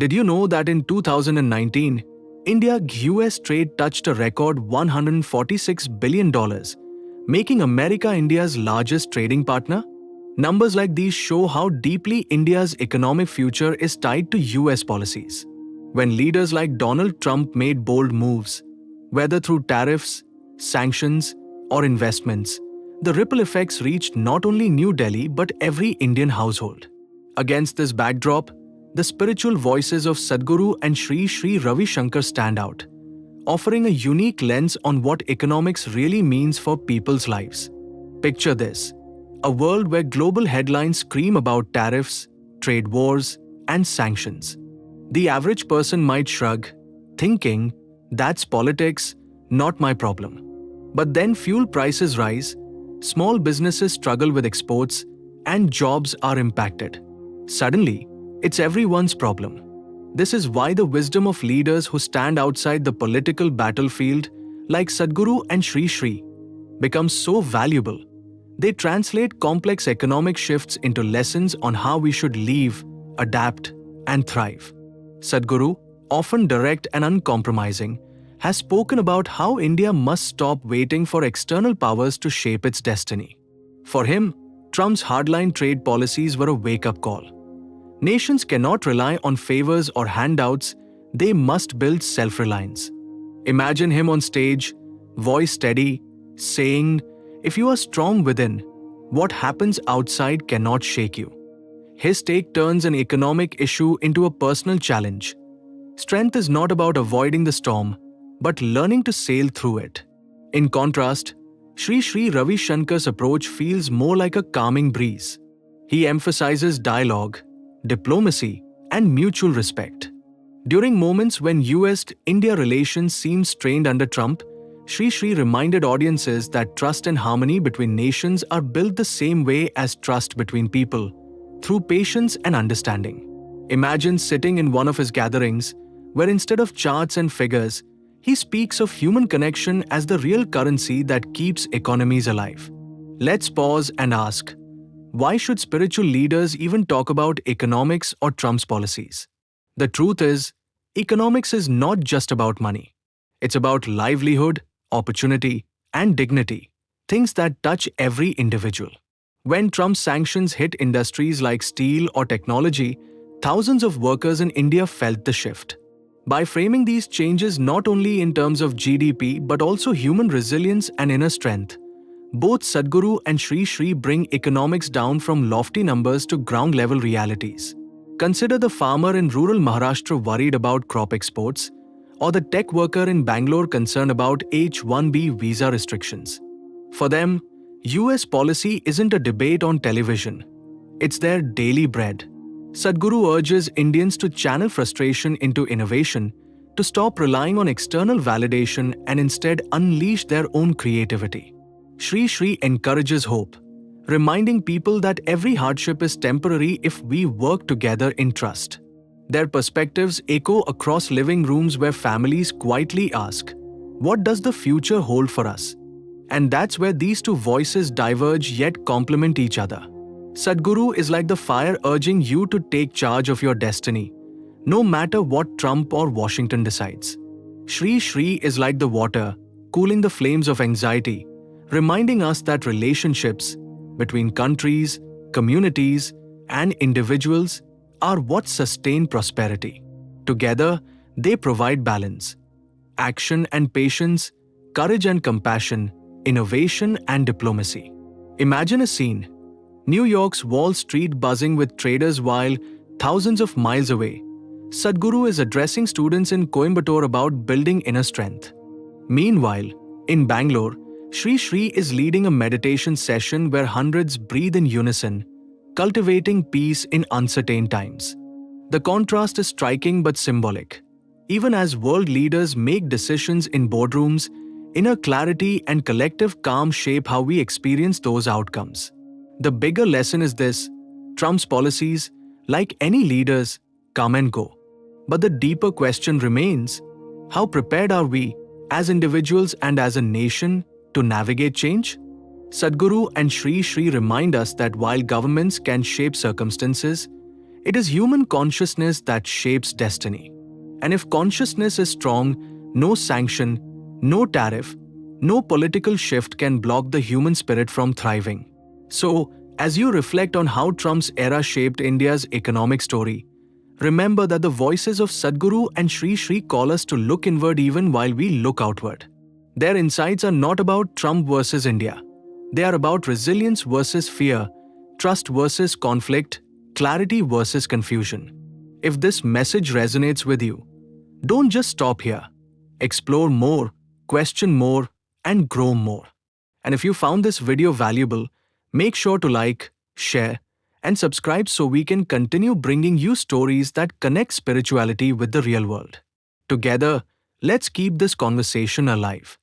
Did you know that in 2019, India-US trade touched a record $146 billion, making America India's largest trading partner? Numbers like these show how deeply India's economic future is tied to US policies. When leaders like Donald Trump made bold moves, whether through tariffs, sanctions, or investments, the ripple effects reached not only New Delhi but every Indian household. Against this backdrop, the spiritual voices of Sadhguru and Sri Sri Ravi Shankar stand out, offering a unique lens on what economics really means for people's lives. Picture this: a world where global headlines scream about tariffs, trade wars, and sanctions. The average person might shrug, thinking, "That's politics, not my problem." But then fuel prices rise, small businesses struggle with exports, and jobs are impacted. Suddenly, it's everyone's problem. This is why the wisdom of leaders who stand outside the political battlefield, like Sadhguru and Sri Sri, becomes so valuable. They translate complex economic shifts into lessons on how we should live, adapt, and thrive. Sadhguru, often direct and uncompromising, has spoken about how India must stop waiting for external powers to shape its destiny. For him, Trump's hardline trade policies were a wake-up call. Nations cannot rely on favors or handouts, they must build self-reliance. Imagine him on stage, voice steady, saying, "If you are strong within, what happens outside cannot shake you." His take turns an economic issue into a personal challenge. Strength is not about avoiding the storm, but learning to sail through it. In contrast, Sri Sri Ravi Shankar's approach feels more like a calming breeze. He emphasizes dialogue, diplomacy, and mutual respect. During moments when US-India relations seemed strained under Trump, Sri Sri reminded audiences that trust and harmony between nations are built the same way as trust between people, through patience and understanding. Imagine sitting in one of his gatherings, where instead of charts and figures, he speaks of human connection as the real currency that keeps economies alive. Let's pause and ask, why should spiritual leaders even talk about economics or Trump's policies? The truth is, economics is not just about money. It's about livelihood, opportunity, and dignity, things that touch every individual. When Trump's sanctions hit industries like steel or technology, thousands of workers in India felt the shift. By framing these changes not only in terms of GDP but also human resilience and inner strength, both Sadhguru and Sri Sri bring economics down from lofty numbers to ground-level realities. Consider the farmer in rural Maharashtra worried about crop exports, or the tech worker in Bangalore concerned about H-1B visa restrictions. For them, US policy isn't a debate on television. It's their daily bread. Sadhguru urges Indians to channel frustration into innovation, to stop relying on external validation and instead unleash their own creativity. Sri Sri encourages hope, reminding people that every hardship is temporary if we work together in trust. Their perspectives echo across living rooms where families quietly ask, "What does the future hold for us?" And that's where these two voices diverge yet complement each other. Sadhguru is like the fire urging you to take charge of your destiny, no matter what Trump or Washington decides. Sri Sri is like the water, cooling the flames of anxiety, reminding us that relationships between countries, communities, and individuals are what sustain prosperity. Together, they provide balance, action and patience, courage and compassion, innovation and diplomacy. Imagine a scene: New York's Wall Street buzzing with traders while, thousands of miles away, Sadhguru is addressing students in Coimbatore about building inner strength. Meanwhile, in Bangalore, Sri Sri is leading a meditation session where hundreds breathe in unison, cultivating peace in uncertain times. The contrast is striking but symbolic. Even as world leaders make decisions in boardrooms, inner clarity and collective calm shape how we experience those outcomes. The bigger lesson is this: Trump's policies, like any leaders, come and go. But the deeper question remains: how prepared are we, as individuals and as a nation, to navigate change? Sadhguru and Sri Sri remind us that while governments can shape circumstances, It is human consciousness that shapes destiny. And if consciousness is strong, no sanction, no tariff, no political shift can block the human spirit from thriving. So, as you reflect on how Trump's era shaped India's economic story, remember that the voices of Sadhguru and Sri Sri call us to look inward even while we look outward. Their insights are not about Trump versus India. They are about resilience versus fear, trust versus conflict, clarity versus confusion. If this message resonates with you, don't just stop here. Explore more, question more, and grow more. And if you found this video valuable, make sure to like, share, and subscribe so we can continue bringing you stories that connect spirituality with the real world. Together, let's keep this conversation alive.